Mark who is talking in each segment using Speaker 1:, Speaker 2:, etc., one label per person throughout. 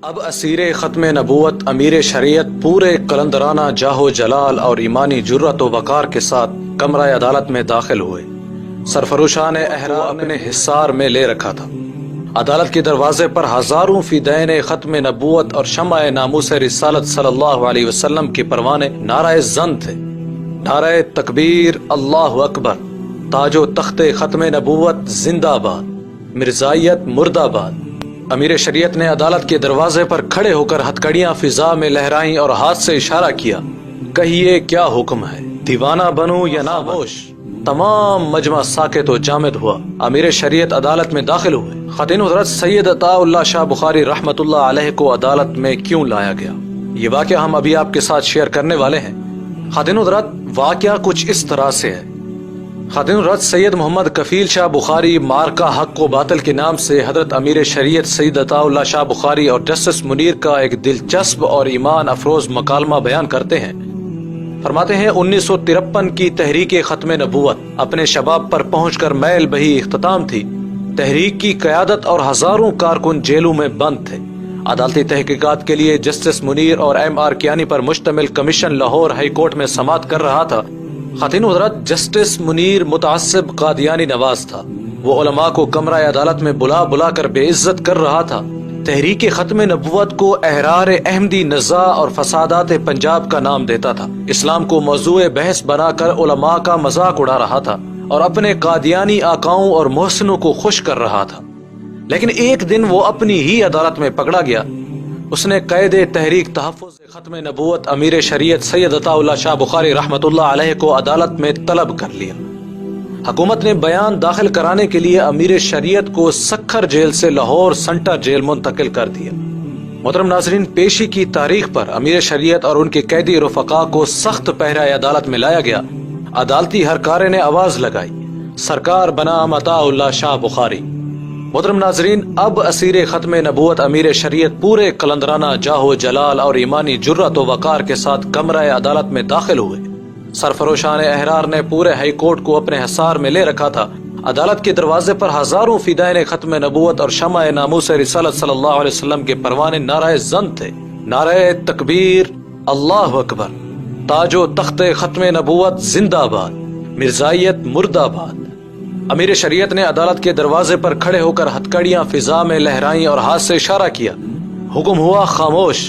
Speaker 1: اب اسیر ختم نبوت امیر شریعت پورے قلندرانہ جاہو جلال اور ایمانی جرت و وقار کے ساتھ کمرہ عدالت میں داخل ہوئے۔ سرفروشان احرام اپنے حصار میں لے رکھا تھا۔ عدالت کے دروازے پر ہزاروں فدائین ختم نبوت اور شمع ناموس رسالت صلی اللہ علیہ وسلم کے پروانے نعرہ زن تھے۔ نعرہ تکبیر، اللہ اکبر، تاج و تخت ختم نبوت زندہ باد، مرزائیت مرد آباد۔ امیر شریعت نے عدالت کے دروازے پر کھڑے ہو کر ہتھکڑیاں فضا میں لہرائیں اور ہاتھ سے اشارہ کیا، کہیے کیا حکم ہے، دیوانہ بنوں یا ناموش؟ تمام مجمع ساکت و جامد ہوا۔ امیر شریعت عدالت میں داخل ہوئے۔ خاتون حضرت سید عطا اللہ شاہ بخاری رحمۃ اللہ علیہ کو عدالت میں کیوں لایا گیا، یہ واقعہ ہم ابھی آپ کے ساتھ شیئر کرنے والے ہیں۔ خاتون حضرت واقعہ کچھ اس طرح سے ہے۔ خاتون حضرت سید محمد کفیل شاہ بخاری مارکہ حق و باطل کے نام سے حضرت امیر شریعت سید عطا اللہ شاہ بخاری اور جسٹس منیر کا ایک دلچسپ اور ایمان افروز مکالمہ بیان کرتے ہیں۔ فرماتے ہیں 1953 کی تحریک ختم نبوت اپنے شباب پر پہنچ کر میل بہی اختتام تھی۔ تحریک کی قیادت اور ہزاروں کارکن جیلوں میں بند تھے۔ عدالتی تحقیقات کے لیے جسٹس منیر اور ایم آر کیانی پر مشتمل کمیشن لاہور ہائی کورٹ میں سماعت کر رہا تھا۔ خاتون حضرت جسٹس منیر متعصب قادیانی نواز تھا۔ وہ علماء کو کمرہ عدالت میں بلا بلا کر بے عزت کر رہا تھا۔ تحریک ختم نبوت کو احرار احمدی نزاع اور فسادات پنجاب کا نام دیتا تھا۔ اسلام کو موضوع بحث بنا کر علماء کا مذاق اڑا رہا تھا اور اپنے قادیانی آقاؤں اور محسنوں کو خوش کر رہا تھا۔ لیکن ایک دن وہ اپنی ہی عدالت میں پکڑا گیا۔ اس نے قید تحریک تحفظ ختم نبوت امیر شریعت سید عطا اللہ شاہ بخاری رحمۃ اللہ علیہ کو عدالت میں طلب کر لیا۔ حکومت نے بیان داخل کرانے کے لیے امیر شریعت کو سکھر جیل سے لاہور سنٹر جیل منتقل کر دیا۔ محترم ناظرین، پیشی کی تاریخ پر امیر شریعت اور ان کے قیدی رفقا کو سخت پہرہ عدالت میں لایا گیا۔ عدالتی ہرکارے نے آواز لگائی، سرکار بنام عطا اللہ شاہ بخاری۔ محترم ناظرین، اب اسیر ختم نبوت امیر شریعت پورے قلندرانہ جاہو جلال اور ایمانی جرت و وقار کے ساتھ کمرہ عدالت میں داخل ہوئے۔ سرفروشان احرار نے پورے ہائی کورٹ کو اپنے حصار میں لے رکھا تھا۔ عدالت کے دروازے پر ہزاروں فدائین ختم نبوت اور شمع ناموس رسالت صلی اللہ علیہ وسلم کے پروانے نعرہ زن تھے۔ نعرہ تکبیر، اللہ اکبر، تاج و تخت ختم نبوت زندہ باد، مرزائیت مرد آباد۔ امیر شریعت نے عدالت کے دروازے پر کھڑے ہو کر ہتھکڑیاں فضا میں لہرائیں اور ہاتھ سے اشارہ کیا، حکم ہوا خاموش۔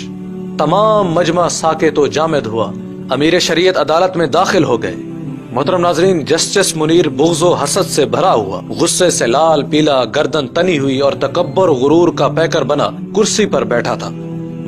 Speaker 1: تمام مجمع ساکت و جامد ہوا۔ امیر شریعت عدالت میں داخل ہو گئے۔ محترم ناظرین، جسٹس منیر بغض و حسد سے بھرا ہوا، غصے سے لال پیلا، گردن تنی ہوئی اور تکبر و غرور کا پیکر بنا کرسی پر بیٹھا تھا۔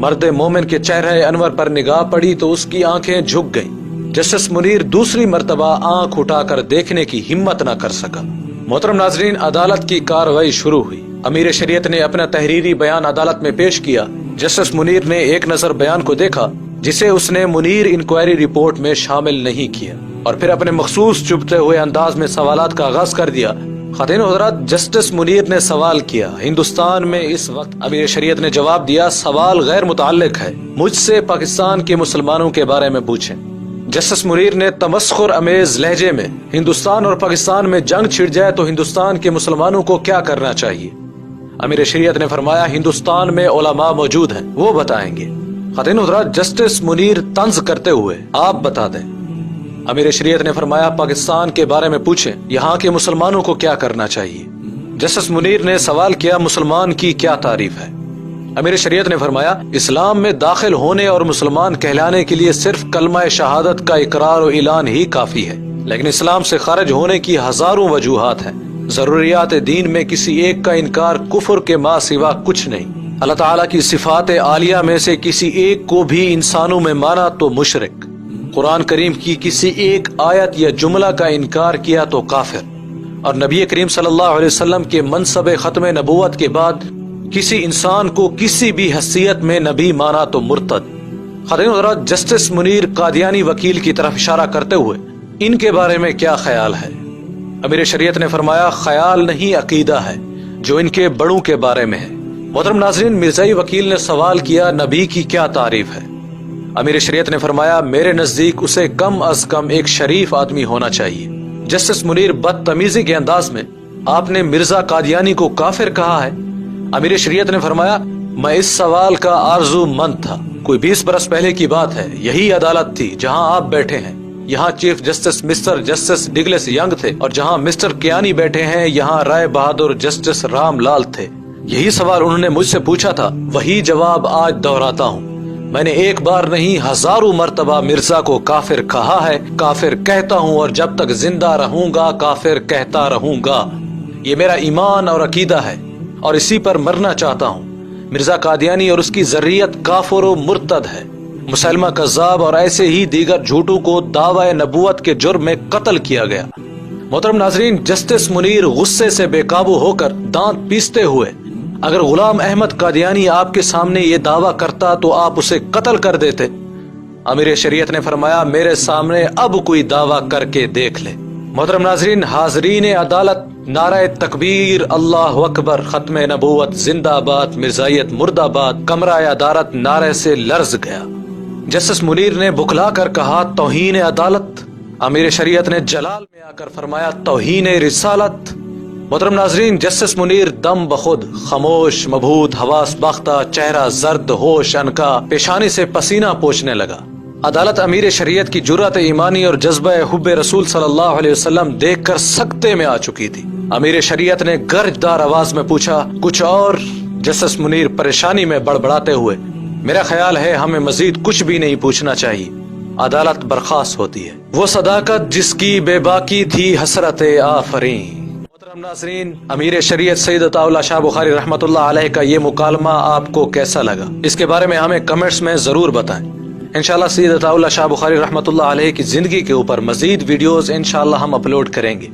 Speaker 1: مرد مومن کے چہرے انور پر نگاہ پڑی تو اس کی آنکھیں جھک گئیں۔ جسٹس منیر دوسری مرتبہ آنکھ اٹھا کر دیکھنے کی ہمت نہ کر سکا۔ محترم ناظرین، عدالت کی کارروائی شروع ہوئی۔ امیر شریعت نے اپنا تحریری بیان عدالت میں پیش کیا۔ جسٹس منیر نے ایک نظر بیان کو دیکھا جسے اس نے منیر انکوائری رپورٹ میں شامل نہیں کیا، اور پھر اپنے مخصوص چبھتے ہوئے انداز میں سوالات کا آغاز کر دیا۔ خاتون حضرات، جسٹس منیر نے سوال کیا، ہندوستان میں اس وقت؟ امیر شریعت نے جواب دیا، سوال غیر متعلق ہے، مجھ سے پاکستان کے مسلمانوں کے بارے میں پوچھیں۔ جسٹس منیر نے تمسخر امیز لہجے میں، ہندوستان اور پاکستان میں جنگ چھڑ جائے تو ہندوستان کے مسلمانوں کو کیا کرنا چاہیے؟ امیر شریعت نے فرمایا، ہندوستان میں علماء موجود ہیں، وہ بتائیں گے۔ خاتون حضرات، جسٹس منیر طنز کرتے ہوئے، آپ بتا دیں۔ امیر شریعت نے فرمایا، پاکستان کے بارے میں پوچھیں، یہاں کے مسلمانوں کو کیا کرنا چاہیے؟ جسٹس منیر نے سوال کیا، مسلمان کی کیا تعریف ہے؟ امیر شریعت نے فرمایا، اسلام میں داخل ہونے اور مسلمان کہلانے کے لیے صرف کلمہ شہادت کا اقرار و اعلان ہی کافی ہے، لیکن اسلام سے خارج ہونے کی ہزاروں وجوہات ہیں۔ ضروریات دین میں کسی ایک کا انکار کفر کے ماں سوا کچھ نہیں۔ اللہ تعالیٰ کی صفات عالیہ میں سے کسی ایک کو بھی انسانوں میں مانا تو مشرک، قرآن کریم کی کسی ایک آیت یا جملہ کا انکار کیا تو کافر، اور نبی کریم صلی اللہ علیہ وسلم کے منصب ختم نبوت کے بعد کسی انسان کو کسی بھی حیثیت میں نبی مانا تو مرتد۔ خاتون حضرات، جسٹس منیر قادیانی وکیل کی طرف اشارہ کرتے ہوئے، ان کے بارے میں کیا خیال ہے؟ امیر شریعت نے فرمایا، خیال نہیں عقیدہ ہے جو ان کے بڑوں کے بارے میں ہے۔ محترم ناظرین، مرزائی وکیل نے سوال کیا، نبی کی کیا تعریف ہے؟ امیر شریعت نے فرمایا، میرے نزدیک اسے کم از کم ایک شریف آدمی ہونا چاہیے۔ جسٹس منیر بدتمیزی کے انداز میں، آپ نے مرزا قادیانی کو کافر کہا ہے؟ امیر شریعت نے فرمایا، میں اس سوال کا آرزو مند تھا۔ کوئی 20 برس پہلے کی بات ہے، یہی عدالت تھی جہاں آپ بیٹھے ہیں۔ یہاں chief justice mister justice Douglas Young تھے، اور جہاں مسٹر کیانی بیٹھے ہیں یہاں رائے بہادر جسٹس رام لال تھے۔ یہی سوال انہوں نے مجھ سے پوچھا تھا، وہی جواب آج دہراتا ہوں۔ میں نے ایک بار نہیں ہزاروں مرتبہ مرزا کو کافر کہا ہے، کافر کہتا ہوں، اور جب تک زندہ رہوں گا کافر کہتا رہوں گا۔ یہ میرا ایمان اور عقیدہ ہے، اور اسی پر مرنا چاہتا ہوں۔ مرزا قادیانی اور اس کی ذریت کافر و مرتد ہے۔ مسلمہ کذاب اور ایسے ہی دیگر جھوٹوں کو دعوی نبوت کے جرم میں قتل کیا گیا۔ محترم ناظرین، جسٹس منیر غصے سے بے قابو ہو کر دانت پیستے ہوئے، اگر غلام احمد قادیانی آپ کے سامنے یہ دعویٰ کرتا تو آپ اسے قتل کر دیتے۔ امیر شریعت نے فرمایا، میرے سامنے اب کوئی دعویٰ کر کے دیکھ لے۔ محترم ناظرین، حاضرین عدالت، نعرہ تکبیر، اللہ اکبر، ختم نبوت زندہ باد، مرزائیت مردہ آباد، کمرہ عدالت نعرے سے لرز گیا۔ جسٹس منیر نے بکلا کر کہا، توہین عدالت۔ امیر شریعت نے جلال میں آ کر فرمایا، توہین رسالت۔ محترم ناظرین، جسٹس منیر دم بخود خاموش، مبہوت، حواس باختہ، چہرہ زرد، ہوش انکا، پیشانی سے پسینہ پوچھنے لگا۔ عدالت امیر شریعت کی جرأت ایمانی اور جذبہ حب رسول صلی اللہ علیہ وسلم دیکھ کر سکتے میں آ چکی تھی۔ امیر شریعت نے گرجدار آواز میں پوچھا، کچھ اور؟ جسٹس منیر پریشانی میں بڑبڑاتے ہوئے، میرا خیال ہے ہمیں مزید کچھ بھی نہیں پوچھنا چاہیے۔ عدالت برخاست ہوتی ہے۔ وہ صداقت جس کی بے باکی تھی حسرت آفرین۔ محترم ناظرین، امیر شریعت سید عطا اللہ شاہ بخاری رحمۃ اللہ علیہ کا یہ مکالمہ آپ کو کیسا لگا؟ اس کے بارے میں ہمیں کمنٹس میں ضرور بتائیں۔ انشاءاللہ سید عطا اللہ شاہ بخاری رحمۃ اللہ علیہ کی زندگی کے اوپر مزید ویڈیوز انشاءاللہ ہم اپلوڈ کریں گے۔